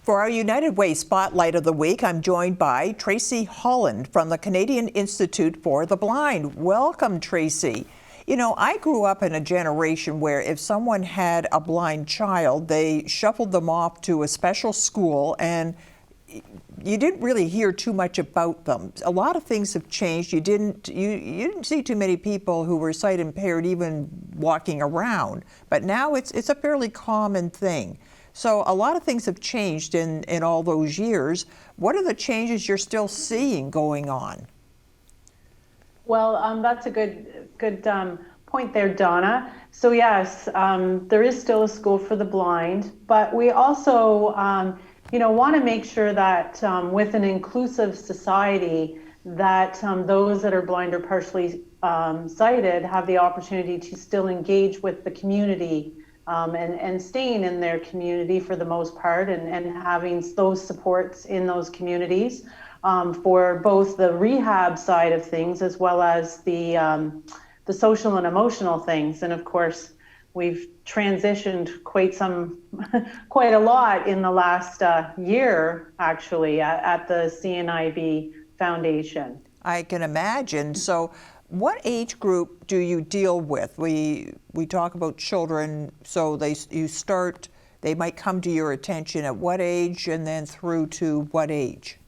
For our United Way Spotlight of the Week, I'm joined by Tracy Holland from the Canadian Institute for the Blind. Welcome, Tracy. You know, I grew up in a generation where if someone had a blind child, they shuffled them off to a special school and you didn't really hear too much about them. A lot of things have changed. You didn't see too many people who were sight impaired even walking around, but now it's a fairly common thing. So a lot of things have changed in all those years. What are the changes you're still seeing going on? Well, that's a good point there, Donna. So yes, there is still a school for the blind, but we also want to make sure that with an inclusive society, that those that are blind or partially sighted have the opportunity to still engage with the community and staying in their community for the most part, and having those supports in those communities for both the rehab side of things as well as the social and emotional things. And of course, we've transitioned quite a lot in the last year, actually, at the CNIB Foundation. I can imagine. So what age group do you deal with? We talk about children, so they might come to your attention at what age and then through to what age?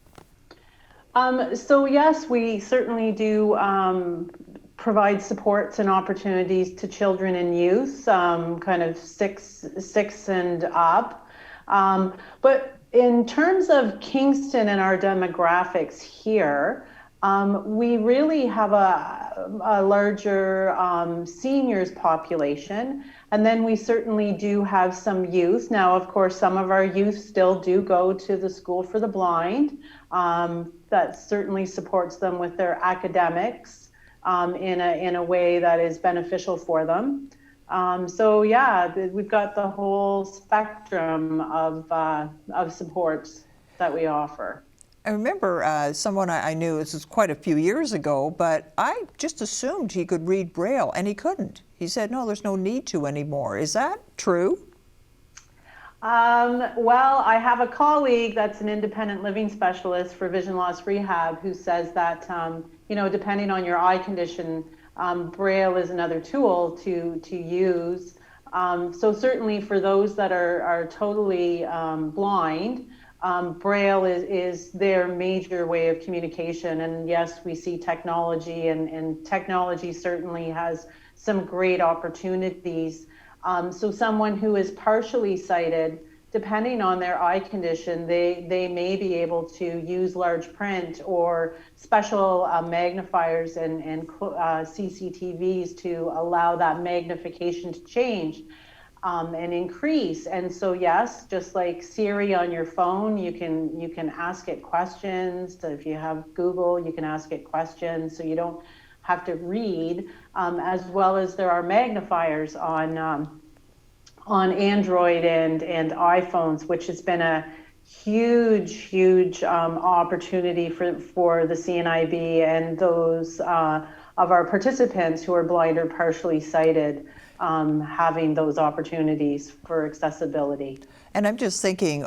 So yes, we certainly do provide supports and opportunities to children and youth, kind of six and up. But in terms of Kingston and our demographics here, we really have a larger seniors population, and then we certainly do have some youth. Now, of course, some of our youth still do go to the School for the Blind. That certainly supports them with their academics in a way that is beneficial for them. So yeah, we've got the whole spectrum of supports that we offer. I remember someone I knew, this was quite a few years ago, but I just assumed he could read braille, and he couldn't. He said, no, there's no need to anymore. Is that true? Well, I have a colleague that's an independent living specialist for vision loss rehab who says that, depending on your eye condition, braille is another tool to use. So certainly for those that are totally blind, braille is their major way of communication. And yes, we see technology, and technology certainly has some great opportunities. So someone who is partially sighted, depending on their eye condition, they may be able to use large print or special magnifiers and CCTVs to allow that magnification to change and increase. And so yes, just like Siri on your phone, you can ask it questions. So if you have Google, you can ask it questions, so you don't have to read, as well as there are magnifiers on Android and iPhones, which has been a huge opportunity for the CNIB and those of our participants who are blind or partially sighted, having those opportunities for accessibility. And I'm just thinking,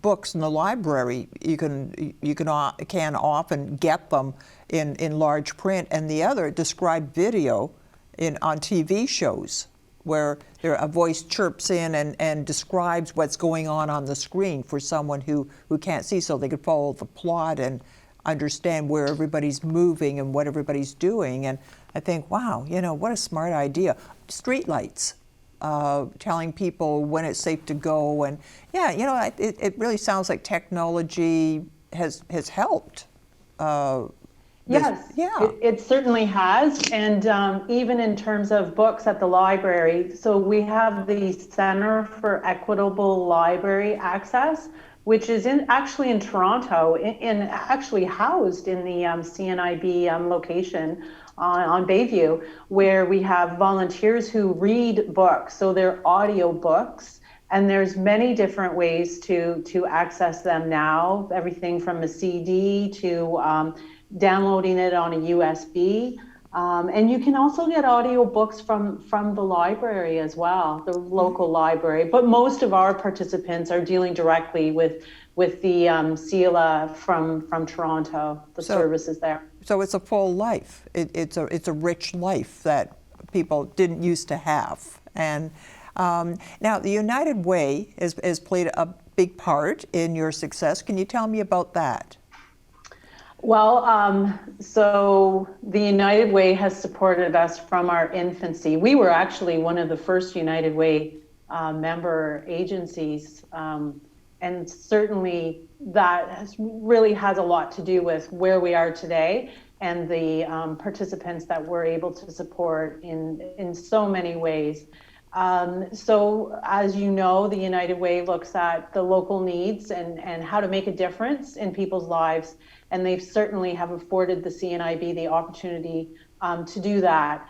books in the library, you can often get them in large print, and the other, described video on TV shows, where a voice chirps in and describes what's going on the screen for someone who can't see, so they could follow the plot and understand where everybody's moving and what everybody's doing. And I think, wow, what a smart idea. Streetlights, telling people when it's safe to go. And yeah, it really sounds like technology has helped. Yes, yeah. It certainly has. And even in terms of books at the library, so we have the Center for Equitable Library Access, which is actually in Toronto, actually housed in the CNIB location on Bayview, where we have volunteers who read books. So they're audio books, and there's many different ways to access them now, everything from a CD to downloading it on a USB. And you can also get audio books from the library as well, the local library. But most of our participants are dealing directly with the CELA from Toronto, the services there. So it's a full life. It's a rich life that people didn't used to have. And now the United Way has played a big part in your success. Can you tell me about that? Well, so the United Way has supported us from our infancy. We were actually one of the first United Way member agencies, and certainly that really has a lot to do with where we are today and the participants that we're able to support in so many ways. So as you know, the United Way looks at the local needs and how to make a difference in people's lives. And they certainly have afforded the CNIB the opportunity to do that.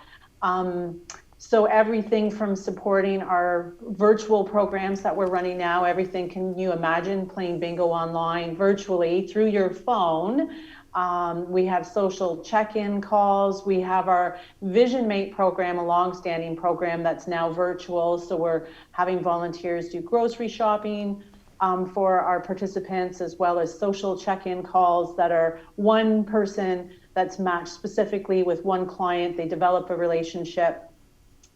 So everything from supporting our virtual programs that we're running now, everything, can you imagine playing bingo online virtually through your phone? We have social check-in calls. We have our Vision Mate program, a long-standing program that's now virtual. So we're having volunteers do grocery shopping for our participants, as well as social check-in calls that are one person that's matched specifically with one client. They develop a relationship.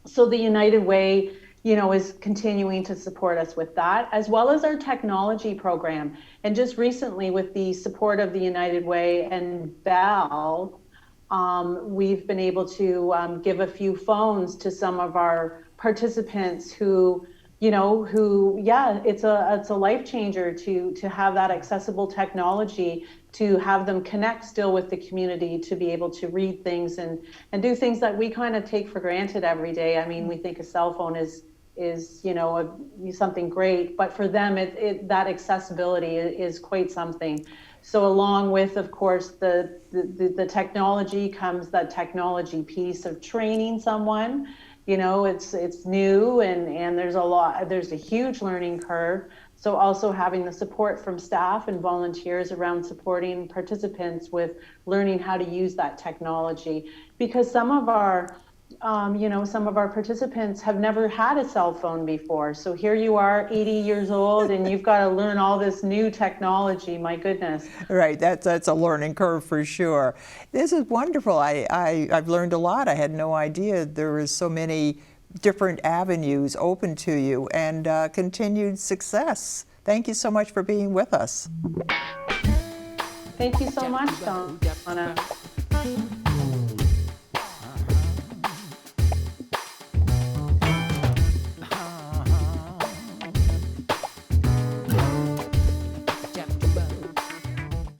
So the United Way, is continuing to support us with that, as well as our technology program. And just recently, with the support of the United Way and Bell, we've been able to give a few phones to some of our participants who it's a life changer to have that accessible technology, to have them connect still with the community, to be able to read things and do things that we kind of take for granted every day. I mean, we think a cell phone is something great, but for them, that accessibility is quite something. So along with, of course, the technology comes that technology piece of training someone. It's new and there's a huge learning curve. So also having the support from staff and volunteers around supporting participants with learning how to use that technology, because some of our participants have never had a cell phone before. So here you are, 80 years old, and you've got to learn all this new technology. My goodness. Right, that's a learning curve for sure. This is wonderful. I've learned a lot. I had no idea there was so many different avenues open to you, and continued success. Thank you so much for being with us. Thank you so much, Donna.